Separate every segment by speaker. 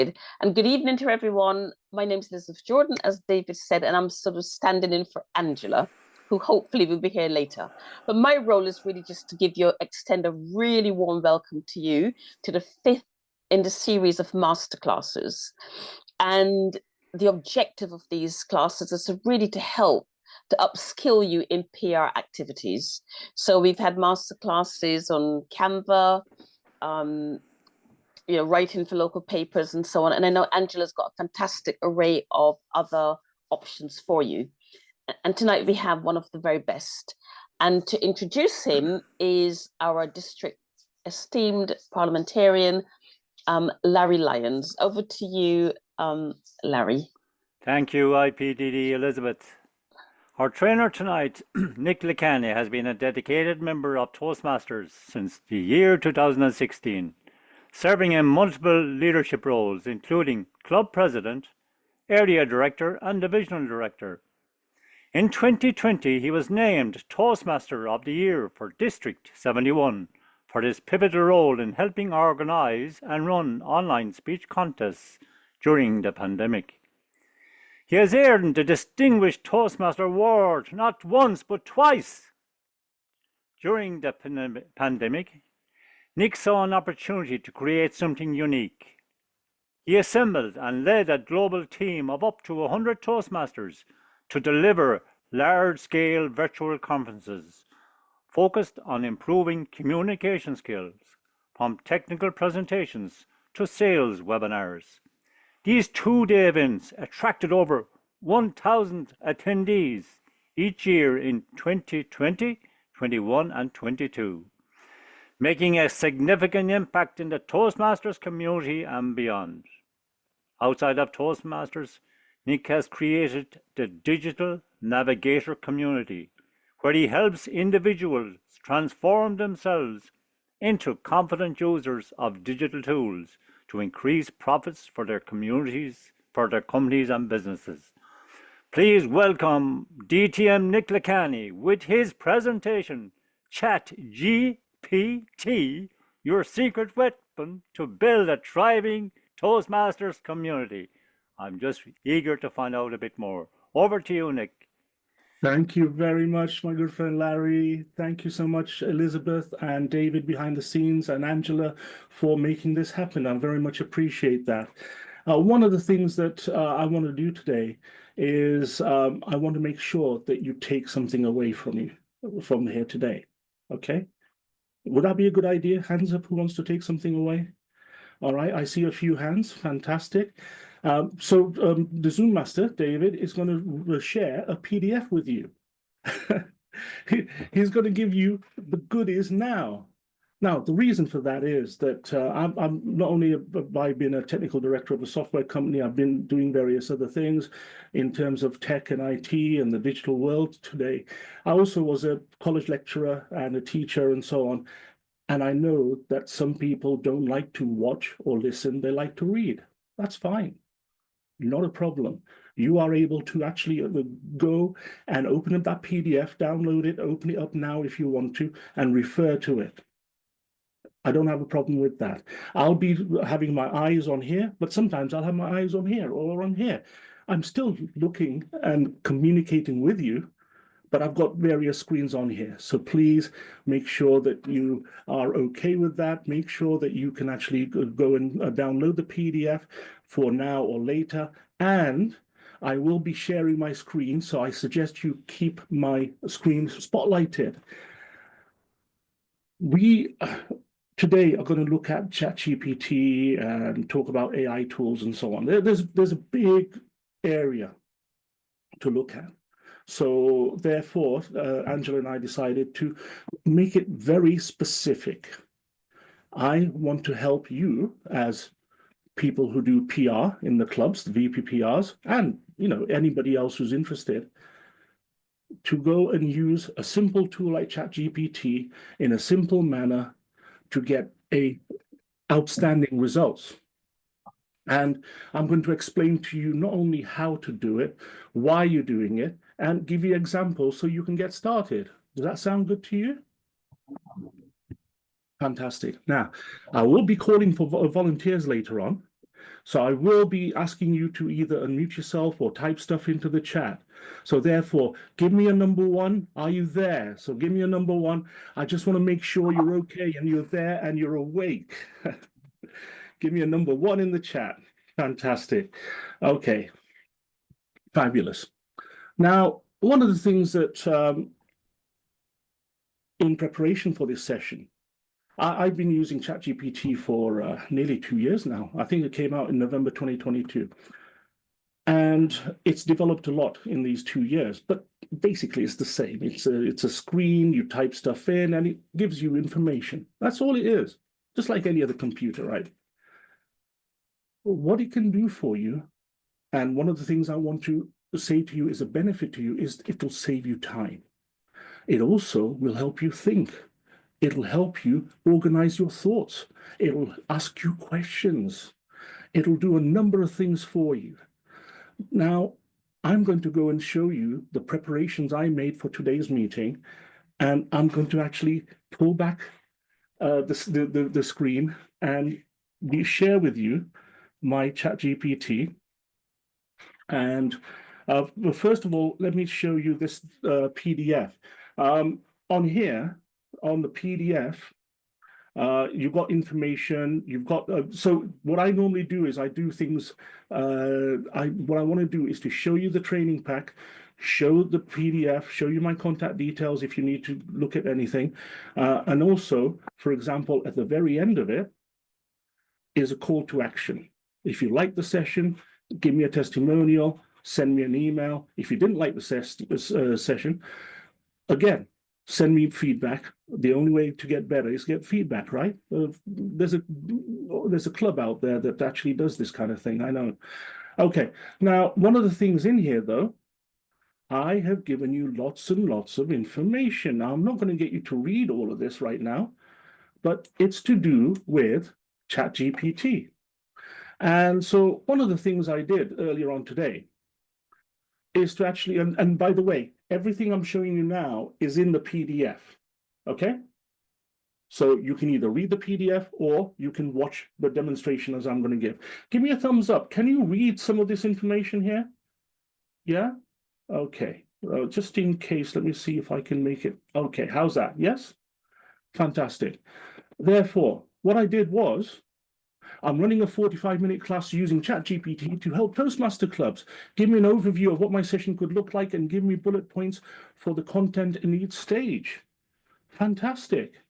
Speaker 1: And good evening to everyone. My name is Elizabeth Jordan, as David said, and I'm sort of standing in for Angela, who hopefully will be here later. But my role is really just to extend a really warm welcome to you to the 5th in the series of masterclasses. And the objective of these classes is really to help to upskill you in PR activities. So we've had masterclasses on Canva, writing for local papers and so on. And I know Angela's got a fantastic array of other options for you. And tonight we have one of the very best. And to introduce him is our district esteemed parliamentarian, Larry Lyons. Over to you, Larry.
Speaker 2: Thank you, IPDD Elizabeth. Our trainer tonight, Nick Lakhani, has been a dedicated member of Toastmasters since the year 2016, serving in multiple leadership roles, including club president, area director, and divisional director. In 2020, he was named Toastmaster of the Year for District 71 for his pivotal role in helping organise and run online speech contests during the pandemic. He has earned the Distinguished Toastmaster Award not once but twice. During the pandemic, Nick saw an opportunity to create something unique. He assembled and led a global team of up to 100 Toastmasters to deliver large-scale virtual conferences focused on improving communication skills, from technical presentations to sales webinars. These two-day events attracted over 1,000 attendees each year in 2020, 21 and 22, making a significant impact in the Toastmasters community and beyond. Outside of Toastmasters, Nick has created the Digital Navigator community, where he helps individuals transform themselves into confident users of digital tools to increase profits for their communities, for their companies and businesses. Please welcome DTM Nick Lakhani with his presentation, ChatGPT, your secret weapon to build a thriving Toastmasters community. I'm just eager to find out a bit more. Over to you, Nick.
Speaker 3: Thank you very much, my good friend Larry. Thank you so much, Elizabeth and David behind the scenes, and Angela for making this happen. I very much appreciate that. One of the things that I want to do today is I want to make sure that you take something away from here today. Okay? Would that be a good idea? Hands up, who wants to take something away? All right, I see a few hands. Fantastic. So the Zoom master, David, is going to share a PDF with you. He's going to give you the goodies now. Now, the reason for that is that I'm not only by being a technical director of a software company, I've been doing various other things in terms of tech and IT and the digital world today. I also was a college lecturer and a teacher and so on. And I know that some people don't like to watch or listen, they like to read. That's fine. Not a problem. You are able to actually go and open up that PDF, download it, open it up now if you want to, and refer to it. I don't have a problem with that. I'll be having my eyes on here, but sometimes I'll have my eyes on here or on here. I'm still looking and communicating with you, but I've got various screens on here. So please make sure that you are okay with that. Make sure that you can actually go and download the PDF for now or later. And I will be sharing my screen, so I suggest you keep my screen spotlighted. We today are going to look at ChatGPT and talk about AI tools and so on. There's a big area to look at. So therefore, Angela and I decided to make it very specific. I want to help you as people who do PR in the clubs, the VP PRs, and anybody else who's interested, to go and use a simple tool like ChatGPT in a simple manner to get outstanding results. And I'm going to explain to you not only how to do it, why you're doing it, and give you examples so you can get started. Does that sound good to you? Fantastic. Now, I will be calling for volunteers later on. So I will be asking you to either unmute yourself or type stuff into the chat. So therefore, give me a number one. Are you there? So give me a number one. I just want to make sure you're okay and you're there and you're awake. Give me a number one in the chat. Fantastic. Okay. Fabulous. Now, one of the things that in preparation for this session, I've been using ChatGPT for nearly 2 years now. I think it came out in November 2022. And it's developed a lot in these 2 years, but basically it's the same. It's a screen, you type stuff in, and it gives you information. That's all it is, just like any other computer, right? What it can do for you, and one of the things I want to say to you is a benefit to you, is it'll save you time. It also will help you think. It'll help you organize your thoughts. It'll ask you questions. It'll do a number of things for you. Now, I'm going to go and show you the preparations I made for today's meeting, and I'm going to actually pull back the screen and share with you my ChatGPT. And first of all, let me show you this PDF. On here, on the PDF, you've got information, you've got, so what I normally do is I do things, what I want to do is to show you the training pack, show the PDF, show you my contact details if you need to look at anything. And also, for example, at the very end of it is a call to action. If you like the session, give me a testimonial, send me an email. If you didn't like the session, again, send me feedback. The only way to get better is get feedback, right? There's a club out there that actually does this kind of thing, I know. Okay, now, one of the things in here, though, I have given you lots and lots of information. Now, I'm not going to get you to read all of this right now, but it's to do with ChatGPT. And so one of the things I did earlier on today is to actually, and by the way, everything I'm showing you now is in the PDF, okay? So you can either read the PDF or you can watch the demonstration as I'm going to give. Give me a thumbs up. Can you read some of this information here? Yeah? Okay. Just in case, let me see if I can make it. Okay, how's that? Yes? Fantastic. Therefore, what I did was, I'm running a 45-minute class using ChatGPT to help Toastmaster clubs. Give me an overview of what my session could look like and give me bullet points for the content in each stage. Fantastic.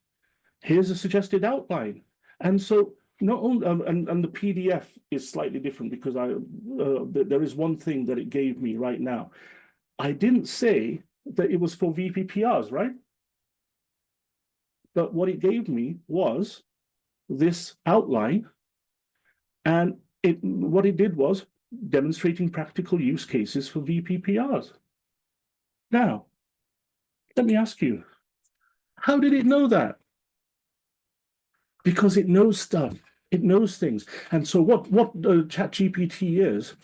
Speaker 3: Here's a suggested outline. And so not only, and the PDF is slightly different because there is one thing that it gave me right now. I didn't say that it was for VP PRs, right? But what it gave me was this outline. And what it did was demonstrating practical use cases for VP PRs. Now, let me ask you, how did it know that? Because it knows stuff. It knows things. And so what ChatGPT is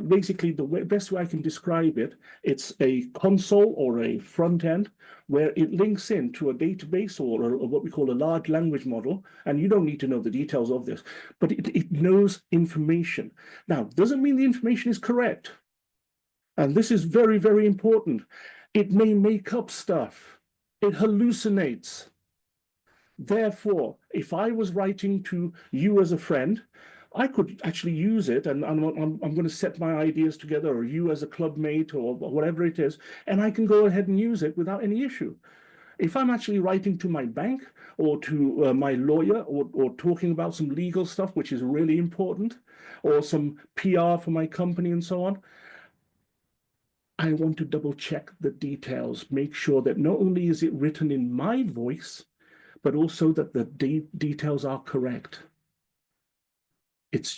Speaker 3: basically the best way I can describe it. It's a console or a front end where it links into a database or what we call a large language model. And you don't need to know the details of this, but it knows information. Now, doesn't mean the information is correct. And this is very, very important. It may make up stuff. It hallucinates. Therefore, if I was writing to you as a friend, I could actually use it, and I'm going to set my ideas together, or you as a club mate, or whatever it is, and I can go ahead and use it without any issue. If I'm actually writing to my bank or to my lawyer or talking about some legal stuff, which is really important, or some PR for my company and so on, I want to double check the details, make sure that not only is it written in my voice, but also that the details are correct.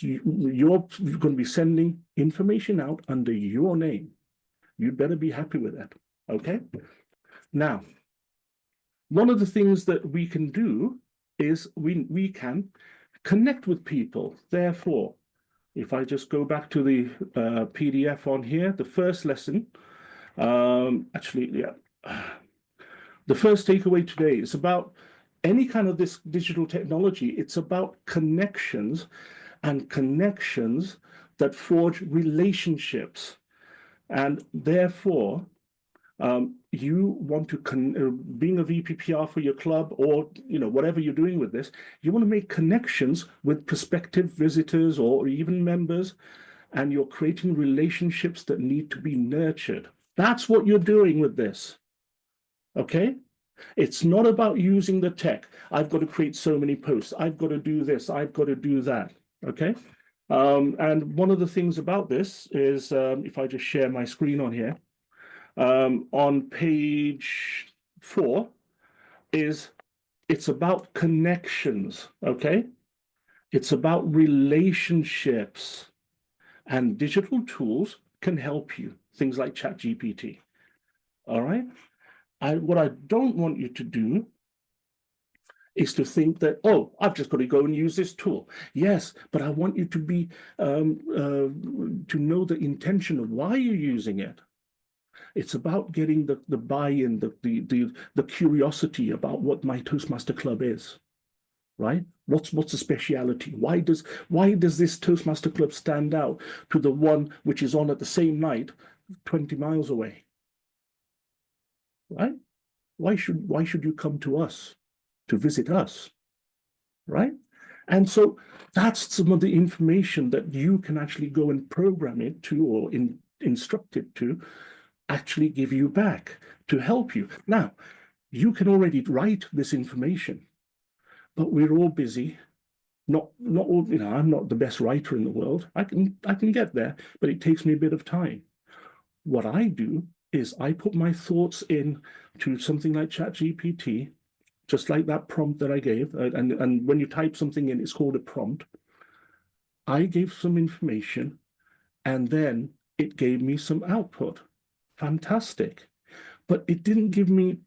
Speaker 3: You're going to be sending information out under your name. You'd better be happy with that, okay? Now, one of the things that we can do is we can connect with people. Therefore, if I just go back to the PDF on here, the first lesson, actually, yeah. The first takeaway today is about any kind of this digital technology. It's about connections. and connections that forge relationships. And therefore, you want to, being a VP PR for your club, or whatever you're doing with this, you want to make connections with prospective visitors or even members, and you're creating relationships that need to be nurtured. That's what you're doing with this. Okay? It's not about using the tech. I've got to create so many posts. I've got to do this. I've got to do that. Okay? And one of the things about this is, if I just share my screen on here, on page 4, it's about connections, okay? It's about relationships, and digital tools can help you, things like ChatGPT, all right? What I don't want you to do is to think that, oh, I've just got to go and use this tool. Yes, but I want you to be, to know the intention of why you're using it. It's about getting the buy-in, the curiosity about what my Toastmaster Club is, right? What's the speciality? Why does this Toastmaster Club stand out to the one which is on at the same night, 20 miles away? Right? Why should you come to us to visit us? Right? And so that's some of the information that you can actually go and program it to, or instruct it to actually give you back to help you. Now, you can already write this information, but we're all busy. Not all, I'm not the best writer in the world. I can get there, but it takes me a bit of time. What I do is I put my thoughts in to something like ChatGPT, just like that prompt that I gave. And when you type something in, it's called a prompt. I gave some information, and then it gave me some output. Fantastic. But it didn't give me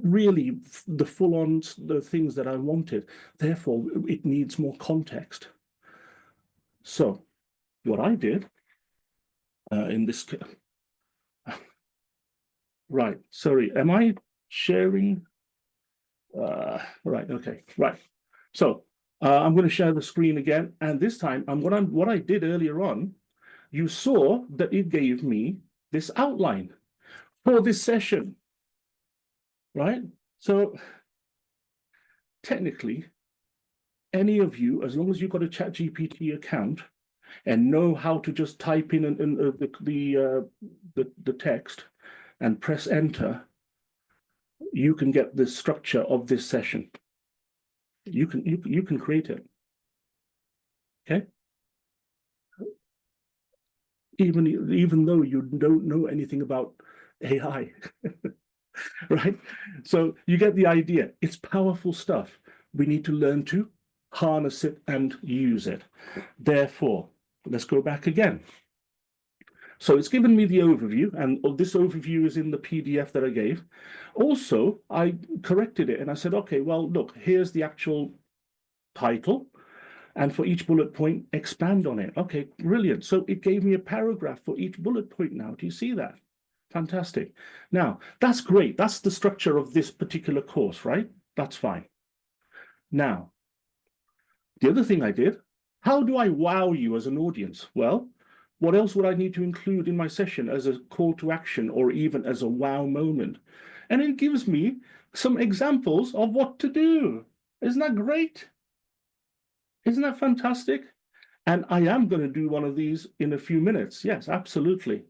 Speaker 3: really the full-on the things that I wanted. Therefore, it needs more context. So what I did in this case, right, sorry, am I sharing? Right, okay, right. So I'm going to share the screen again, and this time what I did earlier on, you saw that it gave me this outline for this session, right? So technically, any of you, as long as you've got a ChatGPT account and know how to just type in the text and press enter, you can get the structure of this session. You can create it. Okay. Even though you don't know anything about AI, right? So you get the idea. It's powerful stuff. We need to learn to harness it and use it. Therefore, let's go back again. So it's given me the overview, and this overview is in the PDF that I gave. Also, I corrected it and I said, okay, well, look, here's the actual title. And for each bullet point, expand on it. Okay, brilliant. So it gave me a paragraph for each bullet point now. Do you see that? Fantastic. Now, that's great. That's the structure of this particular course, right? That's fine. Now, the other thing I did, how do I wow you as an audience? Well, what else would I need to include in my session as a call to action or even as a wow moment? And it gives me some examples of what to do. Isn't that great? Isn't that fantastic? And I am going to do one of these in a few minutes. Yes, absolutely.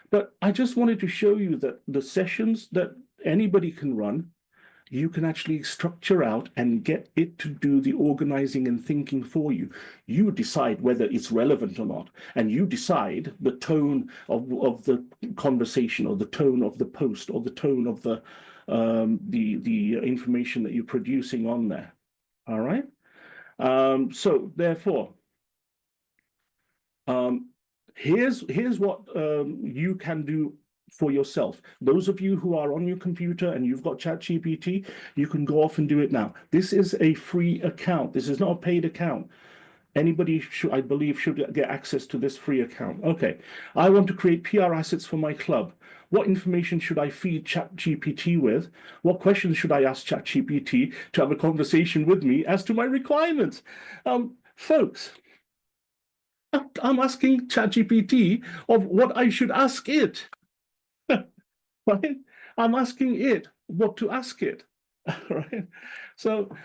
Speaker 3: But I just wanted to show you that the sessions that anybody can run, you can actually structure out and get it to do the organizing and thinking for you. You decide whether it's relevant or not, and you decide the tone of the conversation, or the tone of the post, or the tone of the information that you're producing on there. All right. So therefore, here's what you can do for yourself. Those of you who are on your computer and you've got ChatGPT, you can go off and do it now. This is a free account. This is not a paid account. Anybody should, I believe, should get access to this free account. Okay, I want to create PR assets for my club. What information should I feed ChatGPT with? What questions should I ask ChatGPT to have a conversation with me as to my requirements? Folks, I'm asking ChatGPT of what I should ask it. Right? I'm asking it what to ask it. Right? So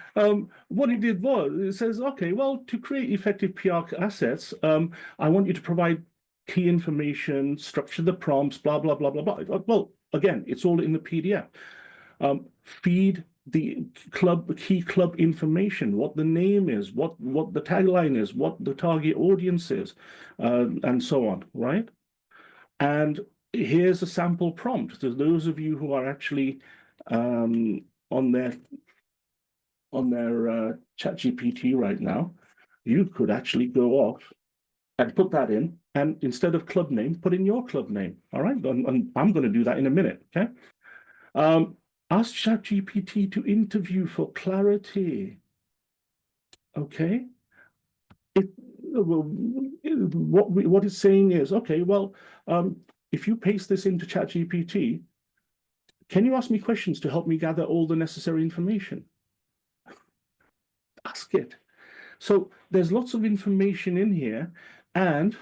Speaker 3: what it did was it says, okay, well, to create effective PR assets, I want you to provide key information, structure the prompts, blah, blah, blah, blah, blah. Well, again, it's all in the PDF. Feed the key club information, what the name is, what the tagline is, what the target audience is, and so on, right? And here's a sample prompt to those of you who are actually on their ChatGPT right now. You could actually go off and put that in, and instead of club name, put in your club name. All right, and I'm going to do that in a minute. Okay. Ask ChatGPT to interview for clarity. Okay. What it's saying is, okay, well, if you paste this into ChatGPT, can you ask me questions to help me gather all the necessary information? Ask it. So there's lots of information in here, and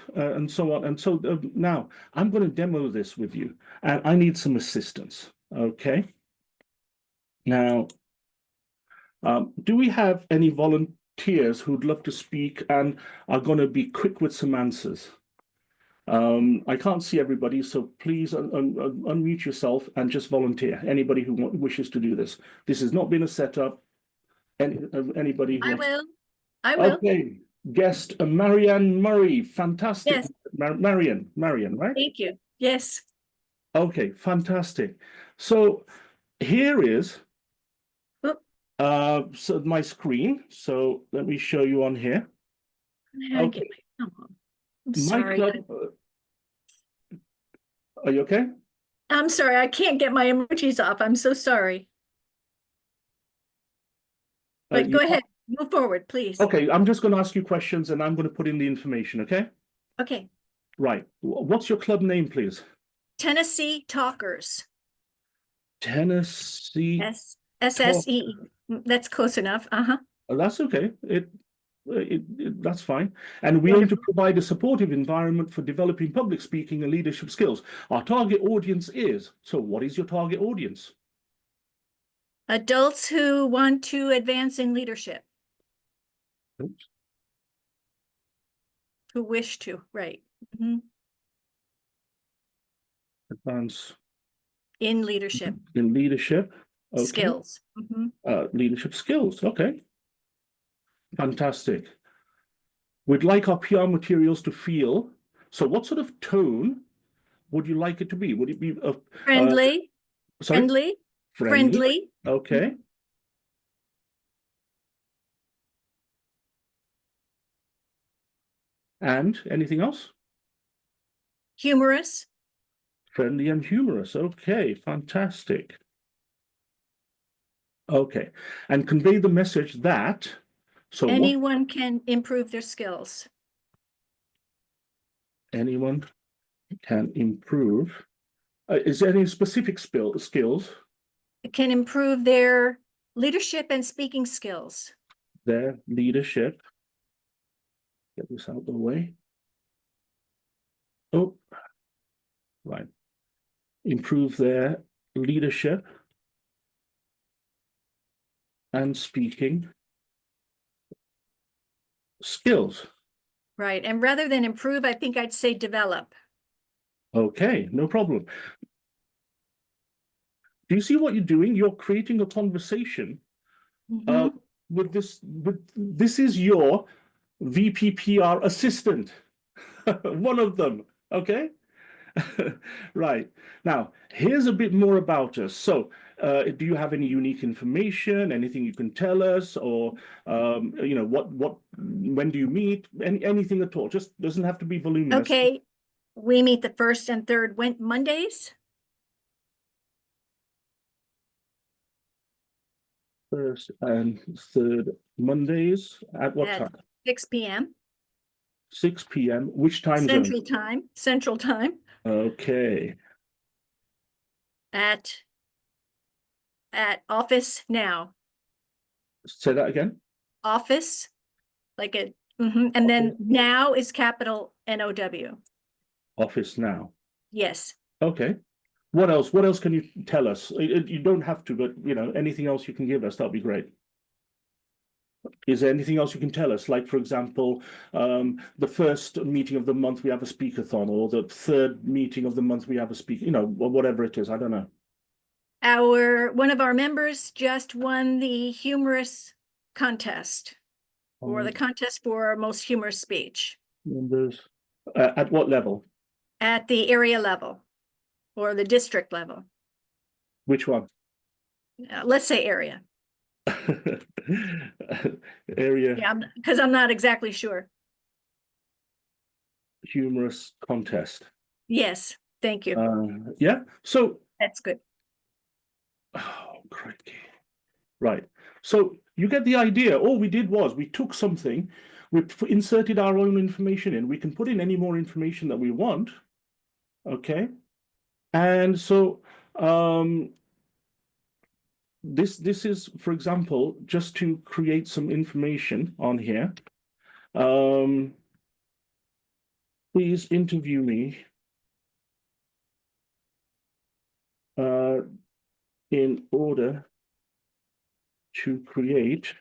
Speaker 3: so on. And so now I'm going to demo this with you, and I need some assistance. Okay. Now, do we have any volunteers who'd love to speak and are going to be quick with some answers? I can't see everybody, so please unmute yourself and just volunteer. Anybody who wishes to do this. This has not been a setup. Anybody who...
Speaker 4: I will.
Speaker 3: Okay, guest Marianne Murray. Fantastic.
Speaker 4: Yes.
Speaker 3: Marianne, right?
Speaker 4: Thank you. Yes.
Speaker 3: Okay, fantastic. So here is so my screen. So let me show you on here. Okay.
Speaker 4: I'm sorry.
Speaker 3: Are you okay?
Speaker 4: I'm sorry. I can't get my emojis off. I'm so sorry. But go ahead. Move forward, please.
Speaker 3: Okay, I'm just going to ask you questions and I'm going to put in the information, okay?
Speaker 4: Okay.
Speaker 3: Right. What's your club name, please?
Speaker 4: Tennessee Talkers.
Speaker 3: Tennessee.
Speaker 4: SSE. That's close enough. Uh-huh.
Speaker 3: That's okay. That's fine. And we aim to provide a supportive environment for developing public speaking and leadership skills. Our target audience is, so what is your target audience?
Speaker 4: Adults who want to advance in leadership.
Speaker 3: Oops.
Speaker 4: Who wish to, right. Mm-hmm.
Speaker 3: Advance.
Speaker 4: In leadership.
Speaker 3: In leadership. Okay.
Speaker 4: Skills. Mm-hmm.
Speaker 3: Leadership skills. Okay. Fantastic. We'd like our PR materials to feel. So what sort of tone would you like it to be? Would it be
Speaker 4: friendly?
Speaker 3: Sorry? Friendly. Okay. And anything else?
Speaker 4: Humorous.
Speaker 3: Friendly and humorous. Okay, fantastic. Okay, and convey the message that
Speaker 4: anyone can improve their skills.
Speaker 3: Anyone can improve. Is there any specific skills?
Speaker 4: It can improve their leadership and speaking skills.
Speaker 3: Their leadership. Get this out of the way. Oh, right. Improve their leadership and speaking skills.
Speaker 4: Right. And rather than improve, I think I'd say develop. Okay,
Speaker 3: no problem. Do you see what you're doing? You're creating a conversation with this. This is your VP PR assistant, one of them. Okay. Right. Now, here's a bit more about us. So, do you have any unique information, anything you can tell us, or, you know, when do you meet, anything at all? Just doesn't have to be voluminous.
Speaker 4: Okay. We meet the first and third Mondays.
Speaker 3: First and third Mondays at what time?
Speaker 4: 6 p.m.
Speaker 3: 6 p.m. Which time zone?
Speaker 4: Central time.
Speaker 3: Okay.
Speaker 4: At Office Now.
Speaker 3: Say that again.
Speaker 4: Office, like a And then now is capital NOW.
Speaker 3: Office Now.
Speaker 4: Yes.
Speaker 3: Okay. What else? What else can you tell us? You don't have to, but anything else you can give us, that'd be great. Is there anything else you can tell us? Like, for example, the first meeting of the month we have a speakathon, or the third meeting of the month we have a speaker, or whatever it is. I don't know.
Speaker 4: One of our members just won the humorous contest, or the contest for most humorous speech.
Speaker 3: Members at what level?
Speaker 4: At the area level or the district level.
Speaker 3: Which one?
Speaker 4: Let's say area.
Speaker 3: Area.
Speaker 4: Yeah, because I'm not exactly sure.
Speaker 3: Humorous contest.
Speaker 4: Yes, thank you.
Speaker 3: Yeah, so.
Speaker 4: That's good.
Speaker 3: Oh, crikey. Right. So you get the idea. All we did was we took something, we inserted our own information in. We can put in any more information that we want. Okay. And so this is, for example, just to create some information on here. Please interview me in order to create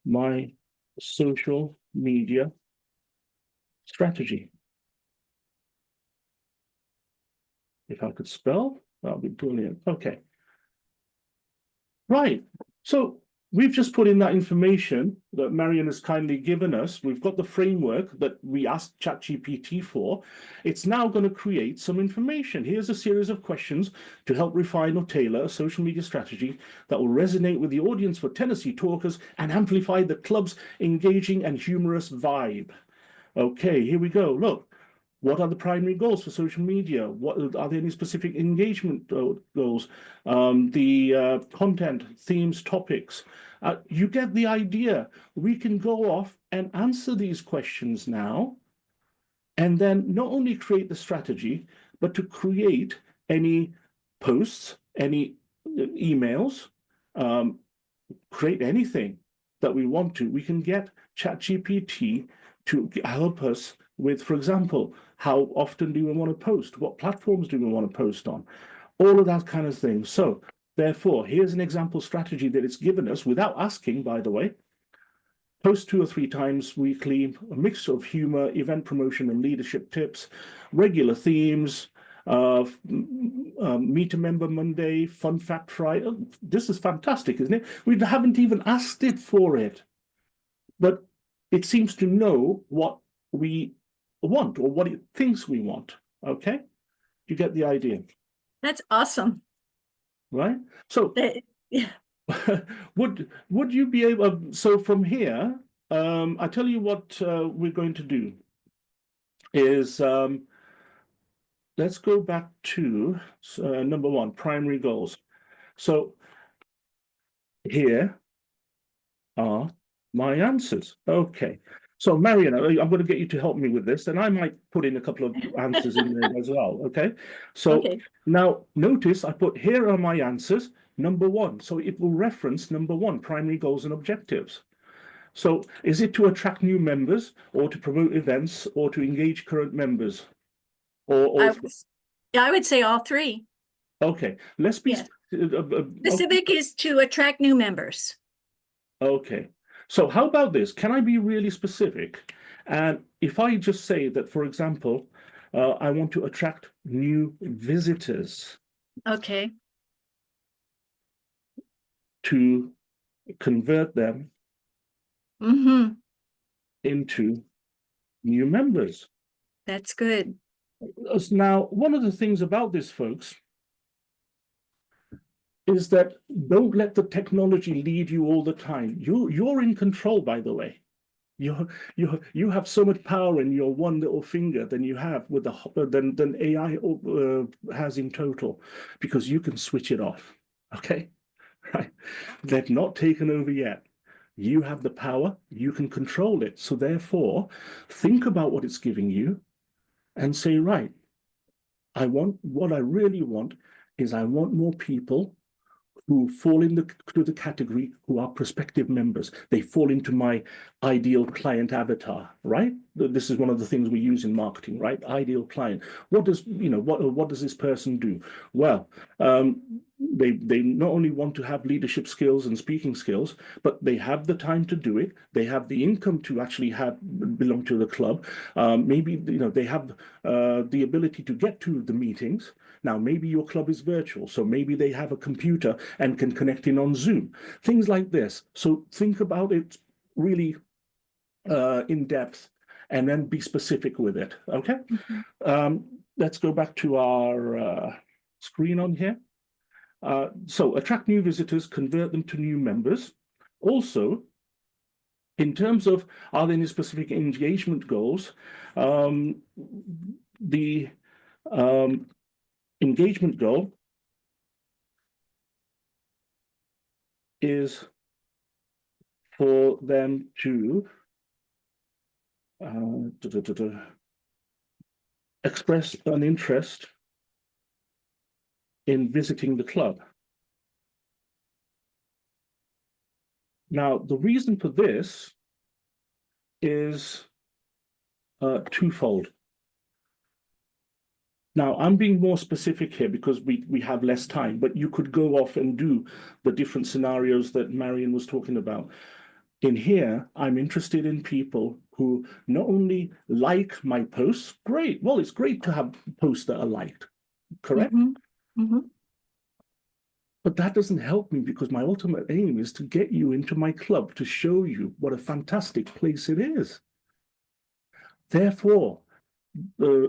Speaker 3: my social media strategy. If I could spell, that would be brilliant. Okay. Right. So we've just put in that information that Marion has kindly given us. We've got the framework that we asked ChatGPT for. It's now going to create some information. Here's a series of questions to help refine or tailor a social media strategy that will resonate with the audience for Tennessee talkers and amplify the club's engaging and humorous vibe. Okay, here we go. Look. What are the primary goals for social media? What are there any specific engagement goals? The content, themes, topics. You get the idea. We can go off and answer these questions now, and then not only create the strategy, but to create any posts, any emails, create anything that we want to. We can get ChatGPT to help us with, for example, how often do we want to post? What platforms do we want to post on? All of that kind of thing. So therefore, here's an example strategy that it's given us without asking, by the way. Post 2 or 3 times weekly, a mix of humor, event promotion, and leadership tips, regular themes, Meet a Member Monday, Fun Fact Friday. Oh, this is fantastic, isn't it? We haven't even asked it for it, but it seems to know what we want or what it thinks we want. Okay, you get the idea.
Speaker 4: That's awesome.
Speaker 3: Right. So
Speaker 4: yeah.
Speaker 3: would you be able? So from here, I tell you what we're going to do is let's go back to number 1, primary goals. So here are my answers. Okay. So Marion, I'm going to get you to help me with this, and I might put in a couple of answers in there as well. Okay. So now notice I put here are my answers, number 1. So it will reference number 1, primary goals and objectives. So is it to attract new members, or to promote events, or to engage current members? Or
Speaker 4: I would say all 3.
Speaker 3: Okay. Let's be
Speaker 4: specific is to attract new members.
Speaker 3: Okay. So how about this? Can I be really specific? And if I just say that, for example, I want to attract new visitors.
Speaker 4: Okay.
Speaker 3: To convert them into new members.
Speaker 4: That's good.
Speaker 3: Now, one of the things about this, folks, is that don't let the technology lead you all the time. You're in control, by the way. You have so much power in your one little finger than you have with than AI has in total, because you can switch it off. Okay, right? They've not taken over yet. You have the power. You can control it. So therefore, think about what it's giving you, and say, right, what I really want is I want more people who fall into the category who are prospective members. They fall into my ideal client avatar, right? This is one of the things we use in marketing, right? Ideal client. What does, what does this person do? Well, they not only want to have leadership skills and speaking skills, but they have the time to do it. They have the income to actually belong to the club. Maybe they have the ability to get to the meetings. Now, maybe your club is virtual, so maybe they have a computer and can connect in on Zoom. Things like this. So think about it really in depth, and then be specific with it. Okay. Let's go back to our screen on here. So attract new visitors, convert them to new members. Also, in terms of are there any specific engagement goals, the engagement goal is for them to express an interest in visiting the club. Now, the reason for this is twofold. Now, I'm being more specific here because we have less time, but you could go off and do the different scenarios that Marion was talking about. In here, I'm interested in people who not only like my posts, great. Well, it's great to have posts that are liked, correct? But that doesn't help me because my ultimate aim is to get you into my club, to show you what a fantastic place it is. Therefore,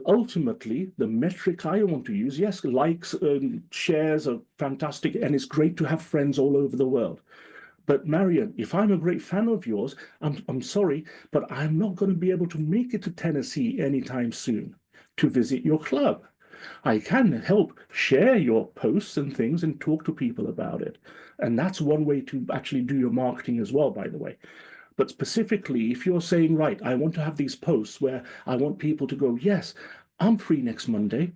Speaker 3: ultimately, the metric I want to use, yes, likes and shares are fantastic, and it's great to have friends all over the world. But Marion, if I'm a great fan of yours, I'm sorry, but I'm not going to be able to make it to Tennessee anytime soon to visit your club. I can help share your posts and things and talk to people about it. And that's one way to actually do your marketing as well, by the way. But specifically, if you're saying, right, I want to have these posts where I want people to go, yes, I'm free next Monday,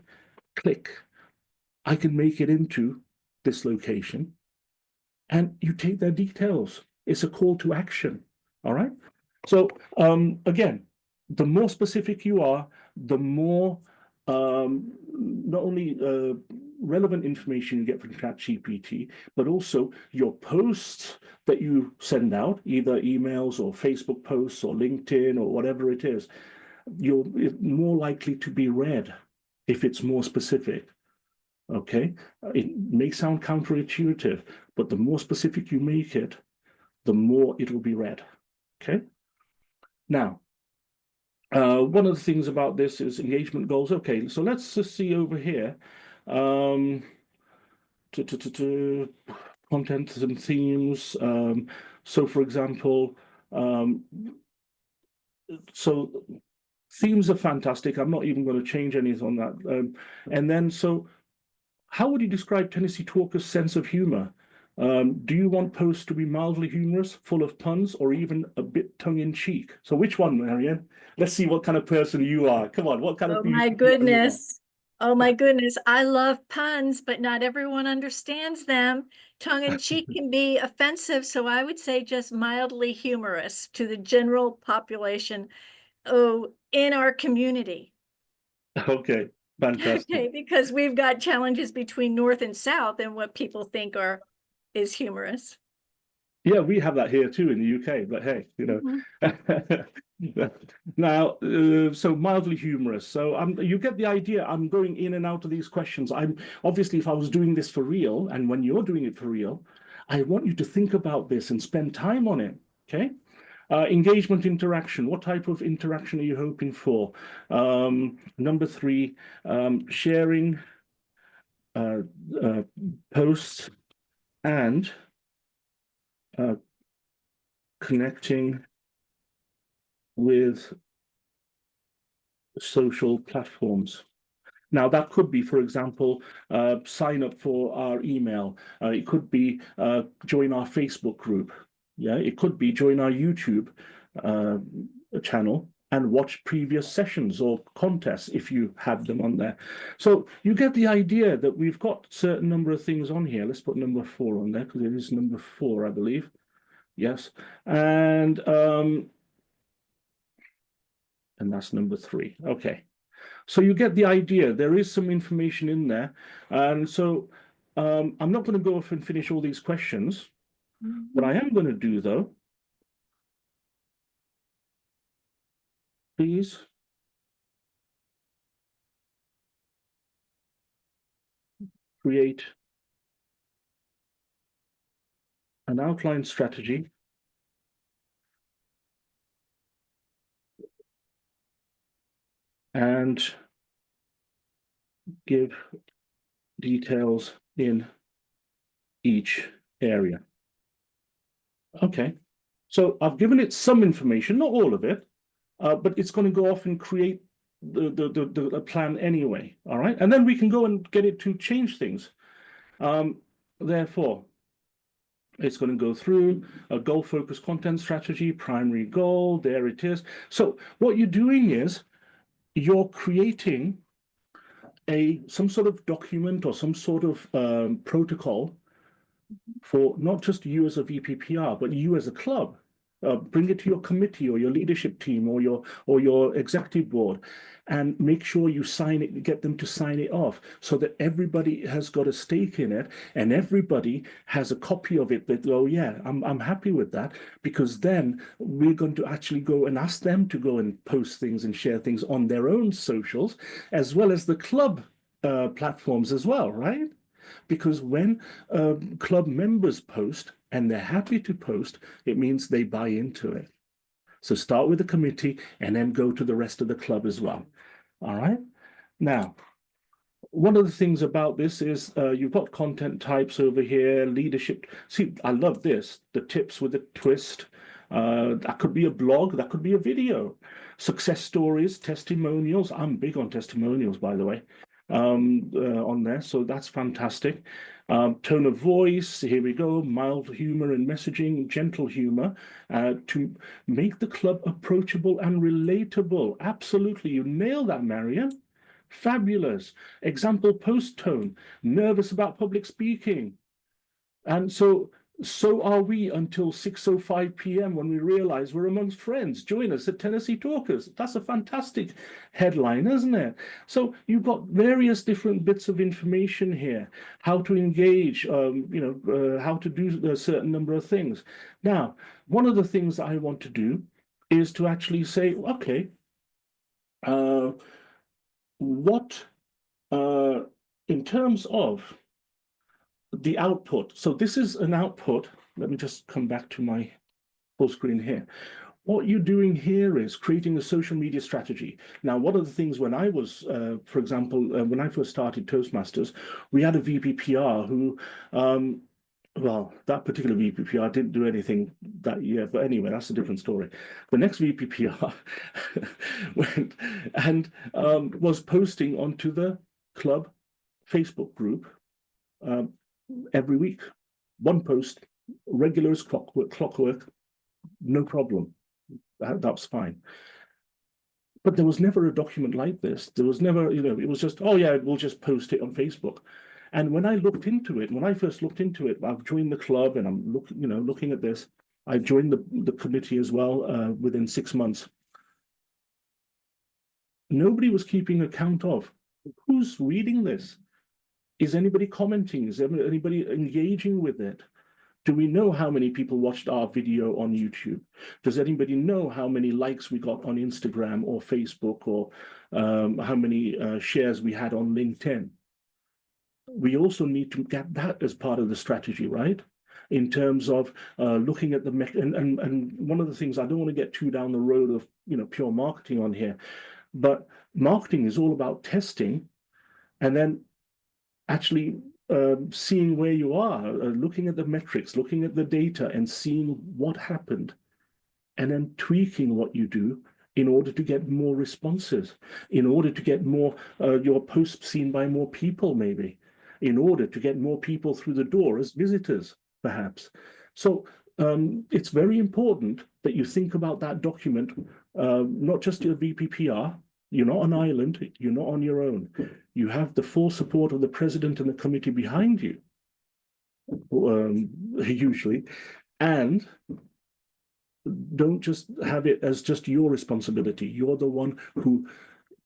Speaker 3: click. I can make it into this location. And you take their details. It's a call to action. All right. So again, the more specific you are, the more not only relevant information you get from ChatGPT, but also your posts that you send out, either emails or Facebook posts or LinkedIn or whatever it is, you're more likely to be read if it's more specific. Okay, it may sound counterintuitive, but the more specific you make it, the more it will be read. Okay. Now, one of the things about this is engagement goals. Okay, so let's just see over here. Content and themes. So, for example, so themes are fantastic. I'm not even going to change anything on that. And then, so how would you describe Tennessee Talker's sense of humor? Do you want posts to be mildly humorous, full of puns, or even a bit tongue-in-cheek? So which one, Marianne? Let's see what kind of person you are. Come on, what kind of...
Speaker 4: Oh my goodness. Oh my goodness. I love puns, but not everyone understands them. Tongue-in-cheek can be offensive, so I would say just mildly humorous to the general population in our community.
Speaker 3: Okay, fantastic.
Speaker 4: Okay, because we've got challenges between North and South and what people think is humorous.
Speaker 3: Yeah, we have that here too in the UK, but hey, Now, so mildly humorous. So you get the idea. I'm going in and out of these questions. I'm obviously, if I was doing this for real, and when you're doing it for real, I want you to think about this and spend time on it. Okay. Engagement interaction. What type of interaction are you hoping for? Number 3, sharing posts and connecting with social platforms. Now, that could be, for example, sign up for our email. It could be join our Facebook group. Yeah, it could be join our YouTube channel. and watch previous sessions or contests if you have them on there. So you get the idea that we've got certain number of things on here. Let's put number 4 on there because it is number 4, I believe. Yes. And that's number 3. Okay. So you get the idea. There is some information in there. And so I'm not going to go off and finish all these questions. What I am going to do, though, please create an outline strategy and give details in each area. Okay, so I've given it some information, not all of it, but it's going to go off and create the plan anyway. All right, and then we can go and get it to change things. Therefore, it's going to go through a goal-focused content strategy, primary goal. There it is. So what you're doing is you're creating some sort of document or some sort of protocol for not just you as a VP PR, but you as a club. Bring it to your committee or your leadership team or your executive board, and make sure you sign it, get them to sign it off so that everybody has got a stake in it and everybody has a copy of it that, oh yeah, I'm happy with that, because then we're going to actually go and ask them to go and post things and share things on their own socials, as well as the club platforms as well, right? Because when club members post and they're happy to post, it means they buy into it. So start with the committee and then go to the rest of the club as well. All right. Now, one of the things about this is you've got content types over here, leadership. See, I love this, the tips with a twist. That could be a blog, that could be a video. Success stories, testimonials. I'm big on testimonials, by the way, on there. So that's fantastic. Tone of voice, here we go, mild humor and messaging, gentle humor, to make the club approachable and relatable. Absolutely, you nailed that, Marian. Fabulous. Example post tone, nervous about public speaking. And so are we until 6:05 p.m. when we realize we're amongst friends. Join us at Tennessee Talkers. That's a fantastic headline, isn't it? So you've got various different bits of information here, how to engage, how to do a certain number of things. Now, one of the things that I want to do is to actually say, okay, what in terms of the output. So this is an output. Let me just come back to my full screen here. What you're doing here is creating a social media strategy. Now, one of the things when I was, for example, when I first started Toastmasters, we had a VP PR who, well, that particular VP PR didn't do anything that year, but anyway, that's a different story. The next VP PR went and was posting onto the club Facebook group every week, one post, regular as clockwork, no problem. That's fine. But there was never a document like this. There was never, it was just, oh yeah, we'll just post it on Facebook. And when I looked into it, when I first looked into it, I've joined the club and I'm looking at this. I joined the committee as well within 6 months. Nobody was keeping account of who's reading this. Is anybody commenting? Is anybody engaging with it? Do we know how many people watched our video on YouTube? Does anybody know how many likes we got on Instagram or Facebook, or how many shares we had on LinkedIn? We also need to get that as part of the strategy, right? In terms of looking at the and one of the things, I don't want to get too down the road of pure marketing on here, but marketing is all about testing and then actually seeing where you are, looking at the metrics, looking at the data and seeing what happened, and then tweaking what you do in order to get more responses, in order to get more your posts seen by more people, maybe, in order to get more people through the door as visitors, perhaps. So it's very important that you think about that document not just your VP PR. You're not an island. You're not on your own. You have the full support of the president and the committee behind you, usually. And don't just have it as just your responsibility. You're the one who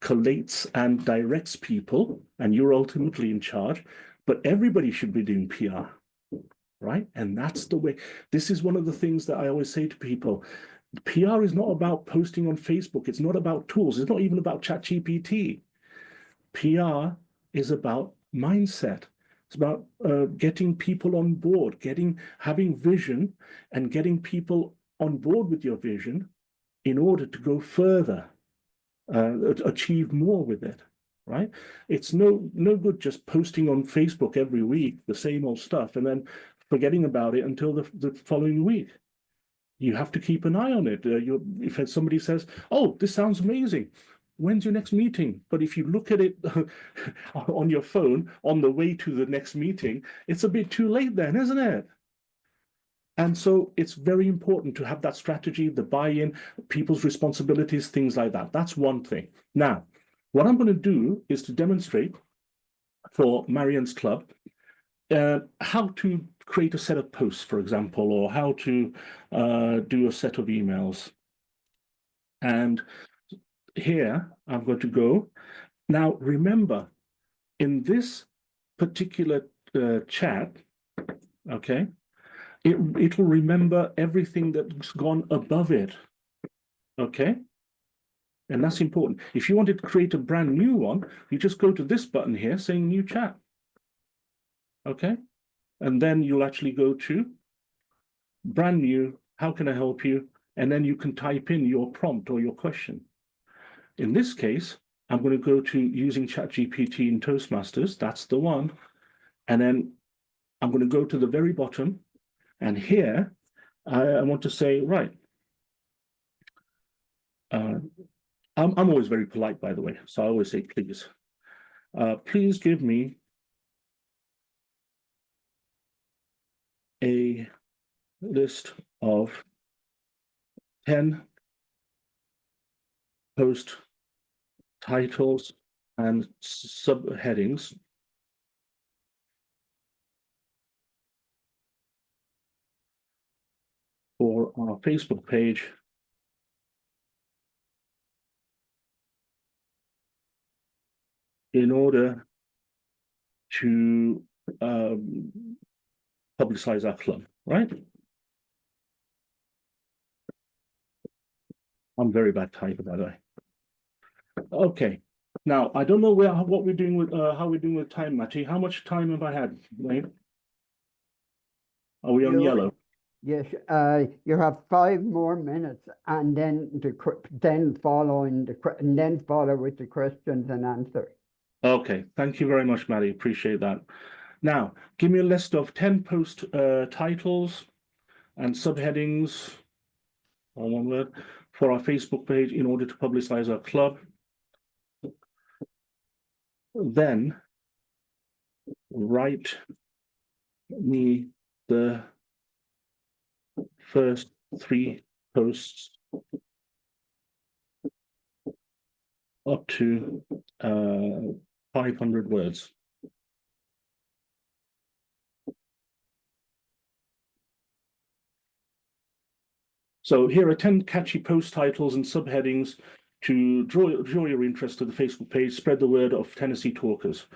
Speaker 3: collates and directs people, and you're ultimately in charge. But everybody should be doing PR, right? And that's the way. This is one of the things that I always say to people. PR is not about posting on Facebook. It's not about tools. It's not even about ChatGPT. PR is about mindset. It's about getting people on board, having vision, and getting people on board with your vision in order to go further, achieve more with it, right? It's no good just posting on Facebook every week the same old stuff and then forgetting about it until the following week. You have to keep an eye on it. If somebody says, "Oh, this sounds amazing. When's your next meeting?" But if you look at it on your phone on the way to the next meeting, it's a bit too late then, isn't it? And so it's very important to have that strategy, the buy-in, people's responsibilities, things like that. That's one thing. Now, what I'm going to do is to demonstrate for Marianne's club how to create a set of posts, for example, or how to do a set of emails. And here I'm going to go. Now, remember, in this particular chat, okay, it'll remember everything that's gone above it, okay? And that's important. If you wanted to create a brand new one, you just go to this button here saying new chat, okay? And then you'll actually go to brand new, how can I help you? And then you can type in your prompt or your question. In this case, I'm going to go to using ChatGPT in Toastmasters. That's the one. And then I'm going to go to the very bottom. And here, I want to say, right. I'm always very polite, by the way. So I always say, please. Please give me a list of 10 post titles and subheadings for our Facebook page in order to publicize our club, right? I'm very bad typer, by the way. Okay. Now, I don't know what we're doing with how we're doing with time, Matty. How much time have I had, Wayne? Are we on yellow?
Speaker 5: Yes, you have 5 more minutes, and then follow with the questions and answers. Okay,
Speaker 3: thank you very much, Matty. Appreciate that. Now, give me a list of 10 post titles and subheadings, all one word, for our Facebook page in order to publicize our club. Then write me the first 3 posts up to 500 words. So here are 10 catchy post titles and subheadings to draw your interest to the Facebook page, spread the word of Tennessee talkers.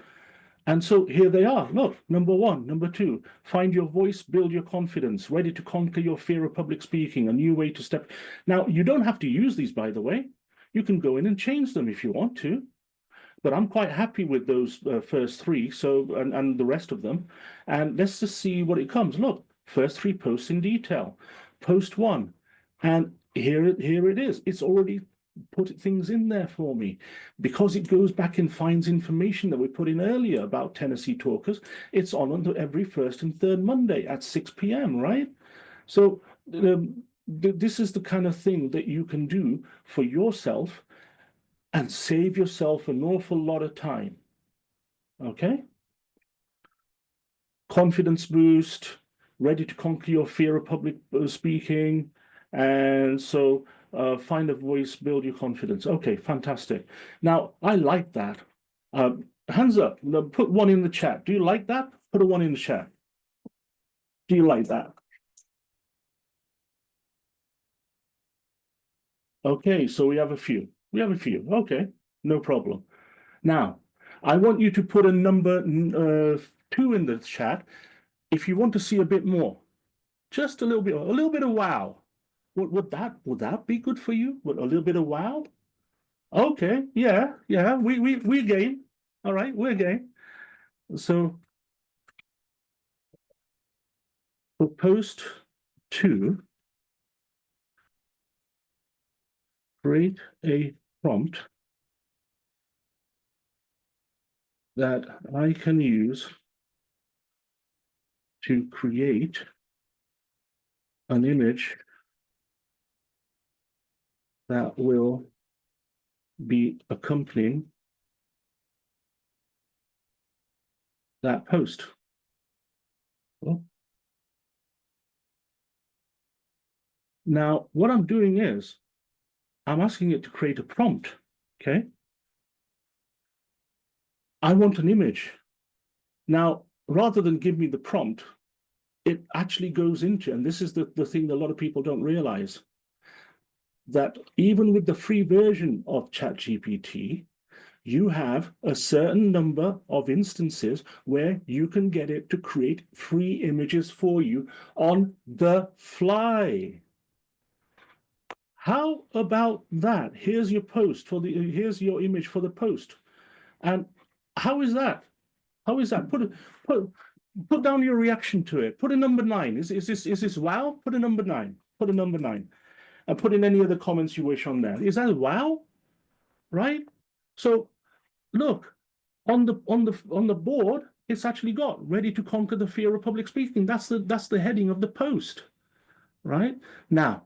Speaker 3: And so here they are. Look, number 1, number 2, find your voice, build your confidence, ready to conquer your fear of public speaking, a new way to step. Now, you don't have to use these, by the way. You can go in and change them if you want to. But I'm quite happy with those first 3, so and the rest of them. And let's just see what it comes. Look, first 3 posts in detail. Post 1. And here it is. It's already put things in there for me because it goes back and finds information that we put in earlier about Tennessee talkers. It's on every first and third Monday at 6 p.m., right? So this is the kind of thing that you can do for yourself and save yourself an awful lot of time. Okay? Confidence boost, ready to conquer your fear of public speaking. And so find a voice, build your confidence. Okay, fantastic. Now, I like that. Hands up, put one in the chat. Do you like that? Put a one in the chat. Do you like that? Okay, so we have a few. We have a few. Okay, no problem. Now, I want you to put a number 2 in the chat if you want to see a bit more. Just a little bit of wow. Would that be good for you? Would a little bit of wow? Okay, yeah, we're game. All right, we're game. So for post 2, create a prompt that I can use to create an image that will be accompanying that post. Well, now, what I'm doing is I'm asking it to create a prompt, okay? I want an image. Now, rather than give me the prompt, it actually goes into, and this is the thing that a lot of people don't realize, that even with the free version of ChatGPT, you have a certain number of instances where you can get it to create free images for you on the fly. How about that? Here's your post for the, here's your image for the post. And how is that? How is that? Put down your reaction to it. Put a number 9. Is this wow? Put a number 9. Put a number 9. And put in any other comments you wish on there. Is that wow? Right? So look, on the board, it's actually got ready to conquer the fear of public speaking. That's the heading of the post. Right? Now,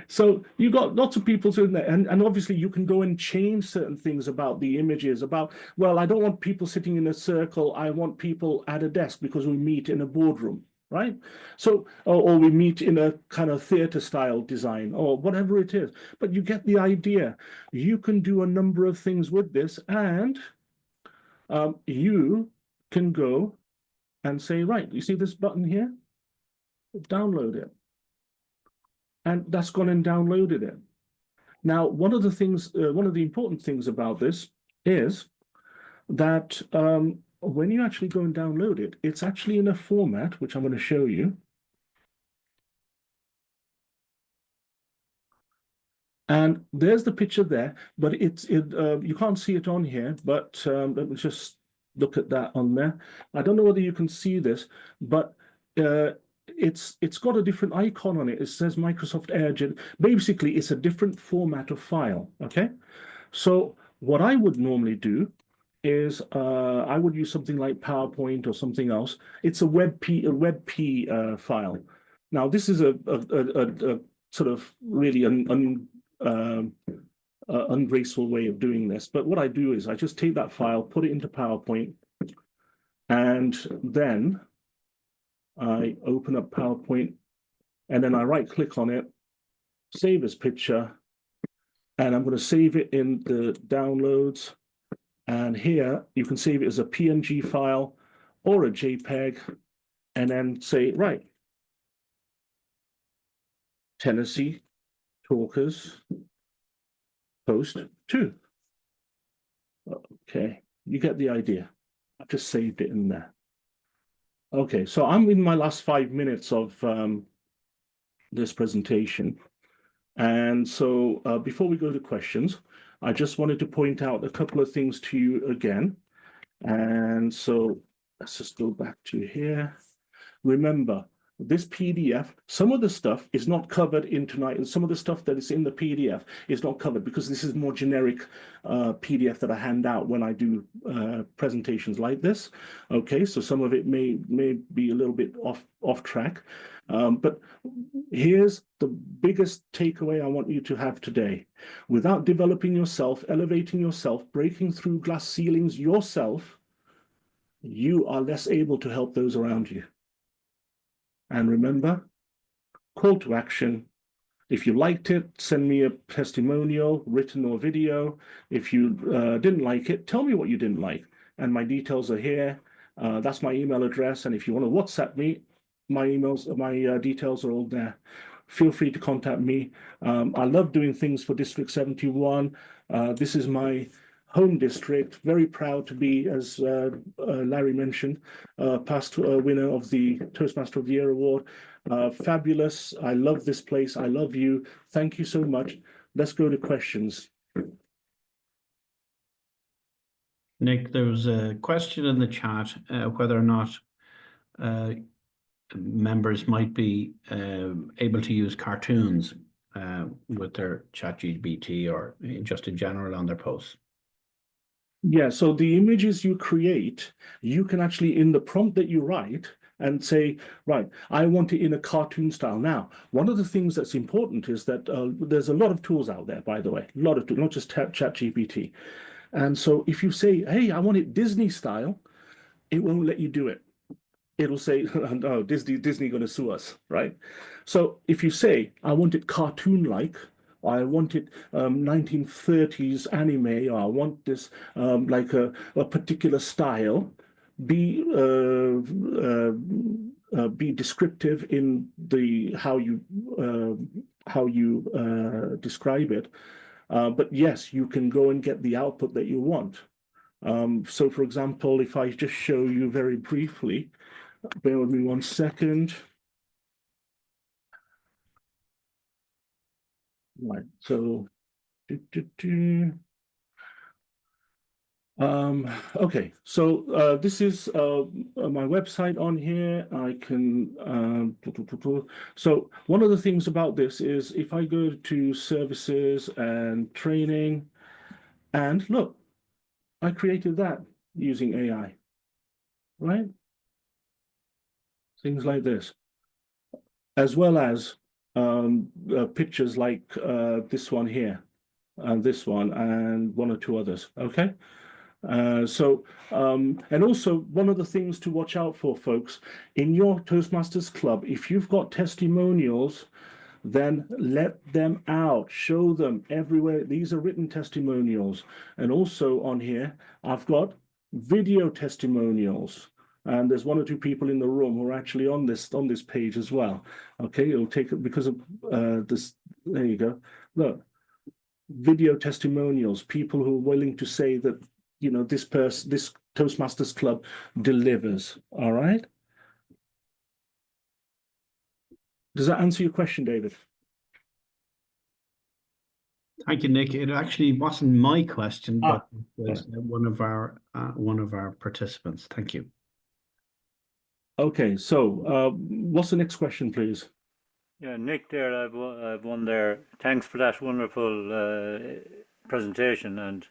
Speaker 3: so you got lots of people sitting there, and obviously you can go and change certain things about the images, about, well, I don't want people sitting in a circle, I want people at a desk because we meet in a boardroom, right? So, or we meet in a kind of theater style design or whatever it is, but you get the idea. You can do a number of things with this, and you can go and say, right, you see this button here? Download it. And that's gone and downloaded it. Now, one of the important things about this is that when you actually go and download it, it's actually in a format, which I'm going to show you. And there's the picture there, but you can't see it on here, but let me just look at that on there. I don't know whether you can see this, but it's got a different icon on it. It says Microsoft Edge. Basically, it's a different format of file, okay? So what I would normally do is I would use something like PowerPoint or something else. It's a WebP file. Now, this is a sort of really ungraceful way of doing this. But what I do is I just take that file, put it into PowerPoint, and then I open up PowerPoint, and then I right-click on it, save as picture, and I'm going to save it in the downloads. And here you can save it as a PNG file or a JPEG, and then say, right, Tennessee Talkers post 2. Okay, you get the idea. I've just saved it in there. Okay, so I'm in my last 5 minutes of this presentation. And so before we go to questions, I just wanted to point out a couple of things to you again. And so let's just go back to here. Remember, this PDF, some of the stuff is not covered in tonight, and some of the stuff that is in the PDF is not covered because this is more generic PDF that I hand out when I do presentations like this. Okay, so some of it may be a little bit off track, but here's the biggest takeaway I want you to have today. Without developing yourself, elevating yourself, breaking through glass ceilings yourself, you are less able to help those around you. And remember, call to action, If you liked it, send me a testimonial, written or video. If you didn't like it, tell me what you didn't like. And my details are here. That's my email address. And if you want to WhatsApp me, my details are all there. Feel free to contact me. I love doing things for District 71. This is my home district. Very proud to be, as Larry mentioned, past winner of the Toastmaster of the Year award. Fabulous. I love this place. I love you. Thank you so much. Let's go to questions.
Speaker 6: Nick, there was a question in the chat whether or not members might be able to use cartoons with their ChatGPT or just in general on their posts.
Speaker 3: Yeah, so the images you create, you can actually, in the prompt that you write, and say, right, I want it in a cartoon style. Now, one of the things that's important is that there's a lot of tools out there, by the way, a lot of tools, not just ChatGPT. And so if you say, hey, I want it Disney style, it won't let you do it. It'll say, oh, Disney going to sue us, right? So if you say, I want it cartoon-like, I want it 1930s anime, or I want this like a particular style, be descriptive in the how you describe it. But yes, you can go and get the output that you want. So for example, if I just show you very briefly, bear with me 1 second. Right, so okay, so this is my website on here. I can so one of the things about this is if I go to services and training, and look, I created that using AI, right? Things like this, as well as pictures like this one here, and this one, and 1 or 2 others, okay? And also one of the things to watch out for, folks, in your Toastmasters club, if you've got testimonials, then let them out, show them everywhere. These are written testimonials. And also on here, I've got video testimonials. And there's 1 or 2 people in the room who are actually on this page as well. Okay, it'll take it because of this. There you go. Look, video testimonials, people who are willing to say that, you know, this Toastmasters club delivers. All right. Does that answer your question, David?
Speaker 6: Thank you, Nick. It actually wasn't my question, but it was one of our participants. Thank you.
Speaker 2: Okay, so what's the next question, please? Yeah, Nick, there, I've one there. Thanks for that wonderful presentation, and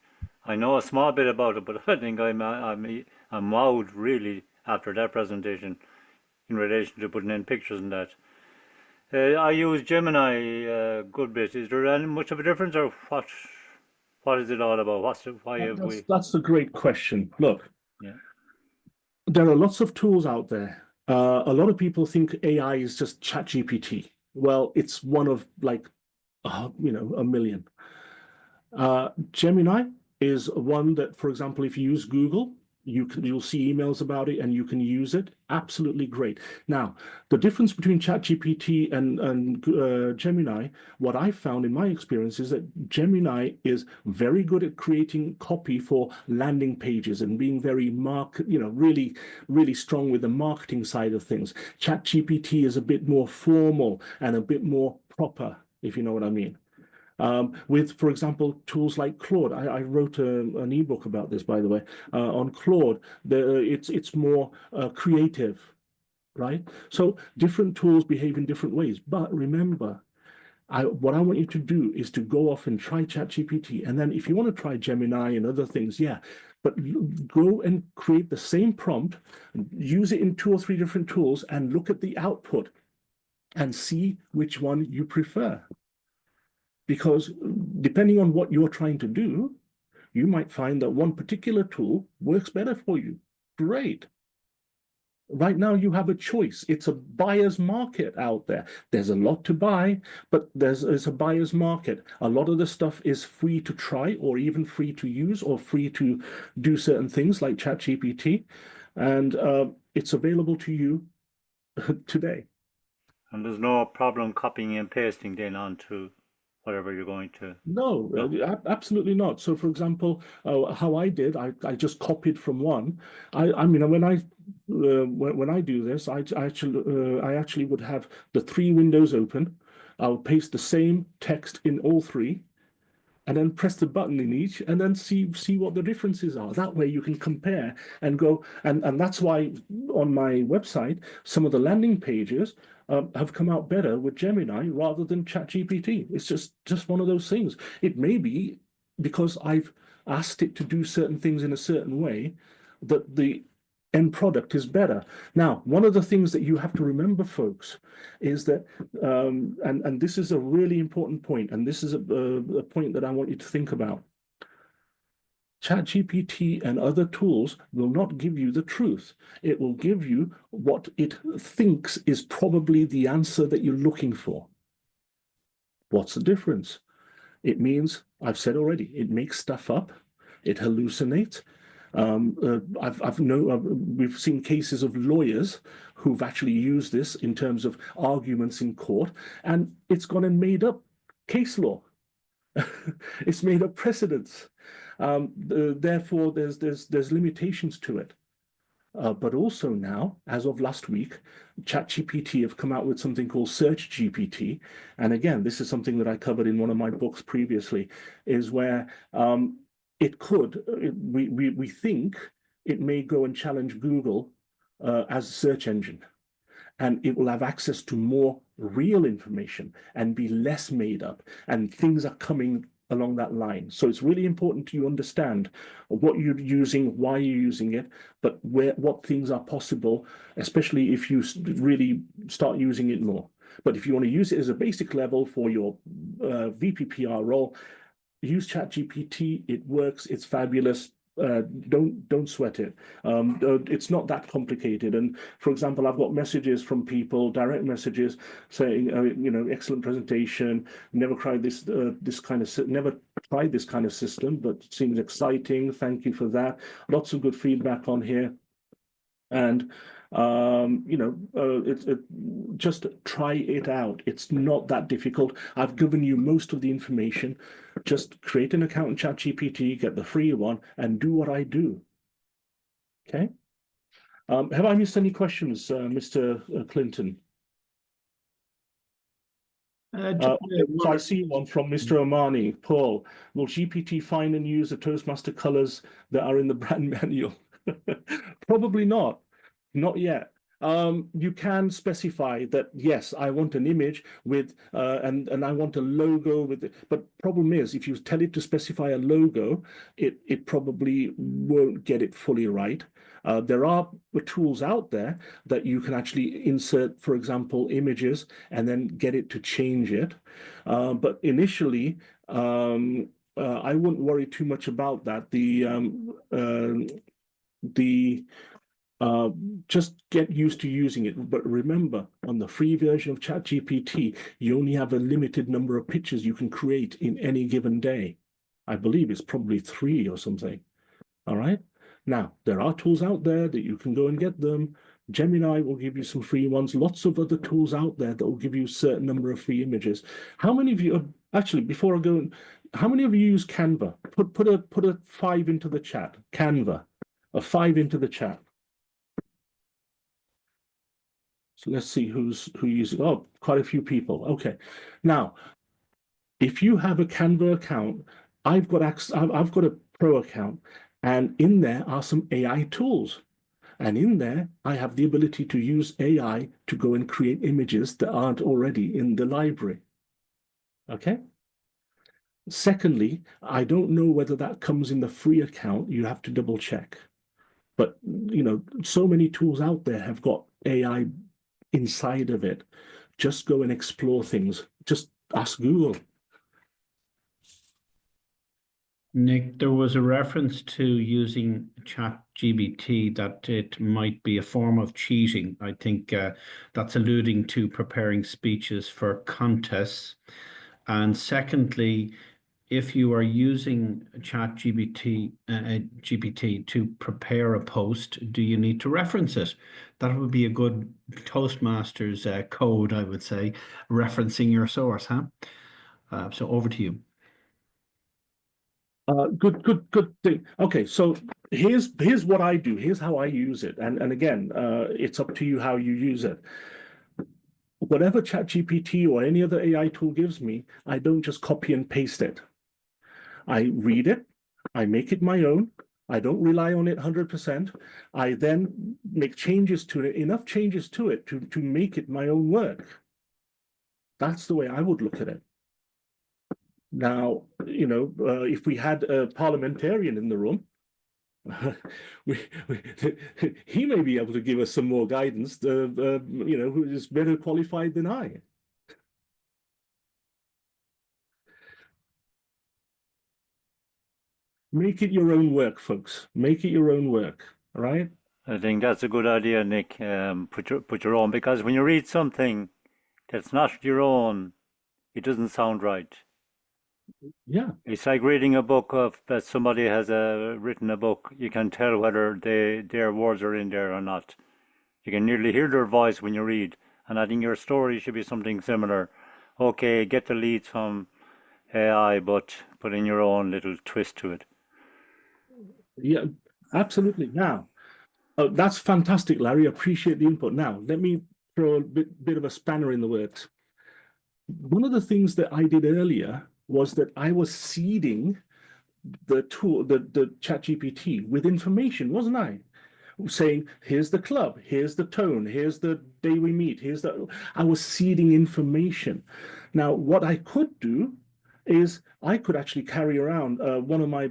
Speaker 2: I know a small bit about it, but I think I'm wowed really after that presentation in relation to putting in pictures and that. I use Gemini a good bit. Is there any much of a difference, or what is it all about?
Speaker 3: That's a great question. Look,
Speaker 2: yeah,
Speaker 3: there are lots of tools out there. A lot of people think AI is just ChatGPT. Well, it's one of like, you know, a million. Gemini is one that, for example, if you use Google, you'll see emails about it and you can use it. Absolutely great. Now, the difference between ChatGPT and Gemini, what I found in my experience is that Gemini is very good at creating copy for landing pages and being very really, really strong with the marketing side of things. ChatGPT is a bit more formal and a bit more proper, if you know what I mean. With, for example, tools like Claude. I wrote an ebook about this, by the way, on Claude. It's more creative, right? So different tools behave in different ways. But remember, what I want you to do is to go off and try ChatGPT. And then if you want to try Gemini and other things, yeah, but go and create the same prompt, use it in 2 or 3 different tools and look at the output and see which one you prefer. Because depending on what you're trying to do, you might find that one particular tool works better for you. Great. Right now, you have a choice. It's a buyer's market out there. There's a lot to buy, but there's a buyer's market. A lot of the stuff is free to try, or even free to use, or free to do certain things like ChatGPT, and it's available to you today.
Speaker 2: And there's no problem copying and pasting then onto whatever you're going to.
Speaker 3: No, absolutely not. So, for example, how I did, I just copied from one. I mean, when I do this, I actually would have the 3 windows open. I'll paste the same text in all 3, and then press the button in each, and then see what the differences are. That way, you can compare and go. And that's why on my website, some of the landing pages have come out better with Gemini rather than ChatGPT. It's just one of those things. It may be because I've asked it to do certain things in a certain way that the end product is better. Now, one of the things that you have to remember, folks, is that, and this is a really important point, and this is a point that I want you to think about. ChatGPT and other tools will not give you the truth. It will give you what it thinks is probably the answer that you're looking for. What's the difference? It means, I've said already, it makes stuff up, it hallucinates. We've seen cases of lawyers who've actually used this in terms of arguments in court, and it's gone and made up case law. It's made up precedents. Therefore, there's limitations to it. But also now, as of last week, ChatGPT have come out with something called Search GPT. And again, this is something that I covered in one of my books previously, is where we think it may go and challenge Google as a search engine. And it will have access to more real information and be less made up. And things are coming along that line. So it's really important to understand what you're using, why you're using it, but what things are possible, especially if you really start using it more. But if you want to use it as a basic level for your VP PR role, use ChatGPT. It works. It's fabulous. Don't sweat it. It's not that complicated. And for example, I've got messages from people, direct messages saying, excellent presentation. Never tried this kind of system, but seems exciting. Thank you for that. Lots of good feedback on here. And just try it out. It's not that difficult. I've given you most of the information. Just create an account in ChatGPT, get the free one, and do what I do. Okay. Have I missed any questions, Mr. Clinton? So I see one from Mr. Omani. Paul, will GPT find and use the Toastmaster colors that are in the brand manual? Probably not. Not yet. You can specify that, yes, I want an image with, and I want a logo with it. But problem is, if you tell it to specify a logo, it probably won't get it fully right. There are tools out there that you can actually insert, for example, images and then get it to change it. But initially, I wouldn't worry too much about that. Just get used to using it. But remember, on the free version of ChatGPT, you only have a limited number of pictures you can create in any given day. I believe it's probably 3 or something. All right. Now, there are tools out there that you can go and get them. Gemini will give you some free ones. Lots of other tools out there that will give you a certain number of free images. How many of you, actually, before I go, how many of you use Canva? Put a 5 into the chat. Canva, a 5 into the chat. So let's see who uses. Oh, quite a few people. Okay. Now, if you have a Canva account, I've got a pro account, and in there are some AI tools. And in there, I have the ability to use AI to go and create images that aren't already in the library. Okay. Secondly, I don't know whether that comes in the free account. You have to double check. But, so many tools out there have got AI inside of it. Just go and explore things. Just ask Google.
Speaker 6: Nick, there was a reference to using ChatGPT that it might be a form of cheating. I think that's alluding to preparing speeches for contests. And secondly, if you are using ChatGPT GPT to prepare a post, do you need to reference it? That would be a good Toastmasters code, I would say, referencing your source, huh? So over to you.
Speaker 3: Good thing. Okay, so here's what I do. Here's how I use it. And again, it's up to you how you use it. Whatever ChatGPT or any other AI tool gives me, I don't just copy and paste it. I read it, I make it my own. I don't rely on it 100%. I then make changes to it, enough changes to it to make it my own work. That's the way I would look at it. Now, you know, if we had a parliamentarian in the room, he may be able to give us some more guidance, you know, who is better qualified than I. Make it your own work, folks. Make it your own work, all right?
Speaker 2: I think that's a good idea, Nick. Put your own, because when you read something that's not your own, it doesn't sound right.
Speaker 3: Yeah.
Speaker 2: It's like reading a book of that somebody has written a book. You can tell whether their words are in there or not. You can nearly hear their voice when you read. And I think your story should be something similar. Okay, get the leads from AI, but put in your own little twist to it.
Speaker 3: Yeah, absolutely. Now, that's fantastic, Larry. Appreciate the input. Now, let me throw a bit of a spanner in the works. One of the things that I did earlier was that I was seeding the tool, the ChatGPT with information, wasn't I? Saying, here's the club, here's the tone, here's the day we meet, I was seeding information. Now, what I could do is I could actually carry around one of my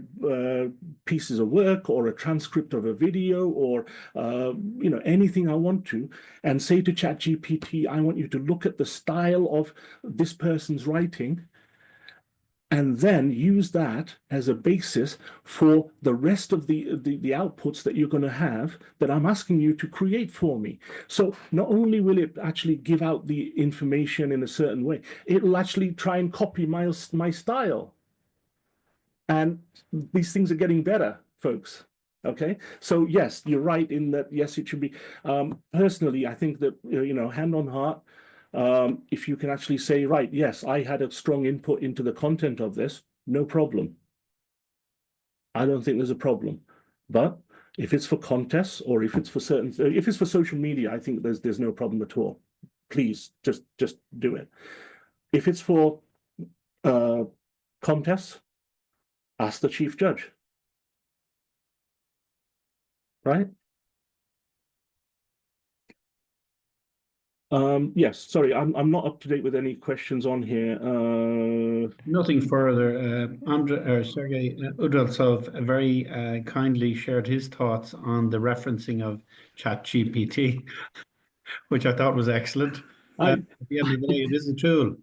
Speaker 3: pieces of work or a transcript of a video or you know, anything I want to, and say to ChatGPT, I want you to look at the style of this person's writing, and then use that as a basis for the rest of the outputs that you're going to have that I'm asking you to create for me. So not only will it actually give out the information in a certain way, it'll actually try and copy my style. And these things are getting better, folks. Okay, so yes, you're right in that. Yes, it should be. Personally, I think that, you know, hand on heart, if you can actually say, right, yes, I had a strong input into the content of this, no problem. I don't think there's a problem. But if it's for contests or if it's for if it's for social media, I think there's no problem at all. Please just do it. If it's for contests, ask the chief judge. Right? Yes, sorry, I'm not up to date with any questions on here.
Speaker 6: Nothing further. Sergey Udaltsov very kindly shared his thoughts on the referencing of ChatGPT, which I thought was excellent. At the end of the day, it is a tool.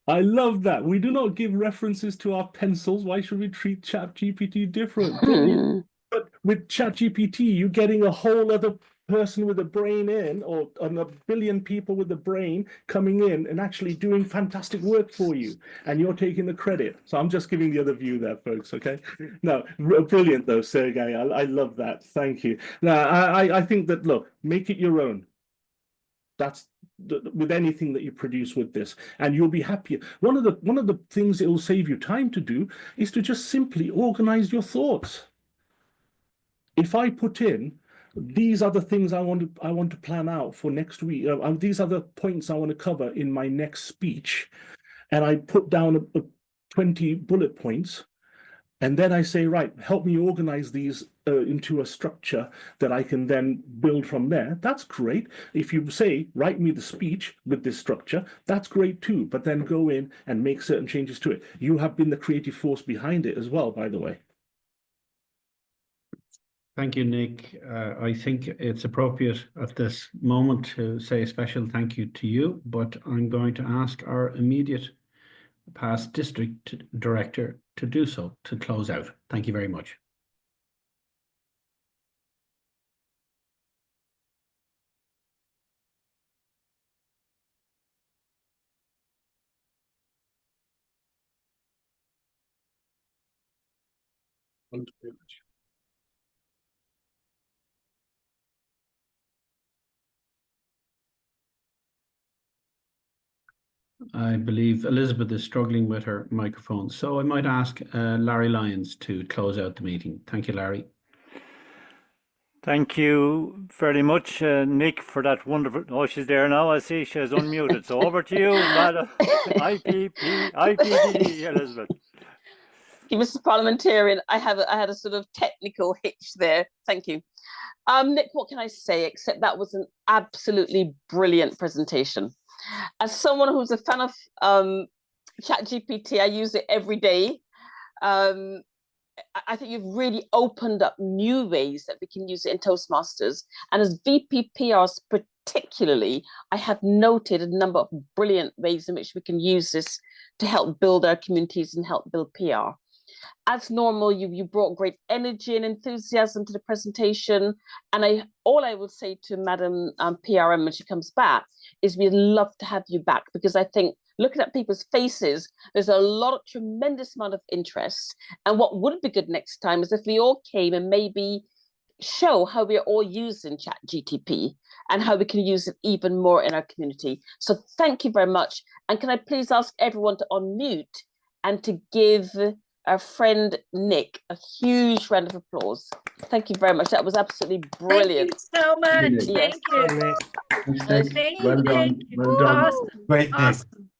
Speaker 3: I love that. We do not give references to our pencils. Why should we treat ChatGPT different? But with ChatGPT, you're getting a whole other person with a brain in, or a billion people with a brain coming in and actually doing fantastic work for you, and you're taking the credit. So I'm just giving the other view there, folks. Okay, no, brilliant though, Sergey. I love that. Thank you. Now, I think that, look, make it your own. That's with anything that you produce with this, and you'll be happier. One of the things it will save you time to do is to just simply organize your thoughts. If I put in, these are the things I want to plan out for next week, these are the points I want to cover in my next speech, and I put down 20 bullet points, and then I say, right, help me organize these into a structure that I can then build from there. That's great. If you say, write me the speech with this structure, that's great too. But then go in and make certain changes to it. You have been the creative force behind it as well, by the way.
Speaker 6: Thank you, Nick. I think it's appropriate at this moment to say a special thank you to you, but I'm going to ask our immediate past district director, to do so to close out. Thank you very much.
Speaker 3: Thank you very much.
Speaker 6: I believe Elizabeth is struggling with her microphone, so I might ask Larry Lyons to close out the meeting. Thank you, Larry.
Speaker 2: Thank you very much, Nick, for that wonderful. Oh, she's there now. I see she has unmuted. So over to you, Madam IPDD, Elizabeth.
Speaker 1: Mr. Parliamentarian, I had a sort of technical hitch there. Thank you. Nick, what can I say except that was an absolutely brilliant presentation. As someone who's a fan of ChatGPT, I use it every day. I think you've really opened up new ways that we can use it in Toastmasters. And as VP PRs particularly, I have noted a number of brilliant ways in which we can use this to help build our communities and help build PR. As normal, you brought great energy and enthusiasm to the presentation. And all I would say to Madam PRM when she comes back is we'd love to have you back, because I think looking at people's faces, there's a tremendous amount of interest. And what would be good next time is if we all came and maybe show how we're all using ChatGPT and how we can use it even more in our community. So thank you very much. And can I please ask everyone to unmute and to give our friend Nick a huge round of applause. Thank you very much. That was absolutely brilliant.
Speaker 4: Thank you so much.
Speaker 1: Yes.
Speaker 4: Thank you.
Speaker 7: Well done. Well done.
Speaker 4: Awesome.
Speaker 7: Great.
Speaker 4: Awesome.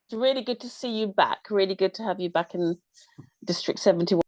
Speaker 1: It's really good to see you back. Really good to have you back in District 71.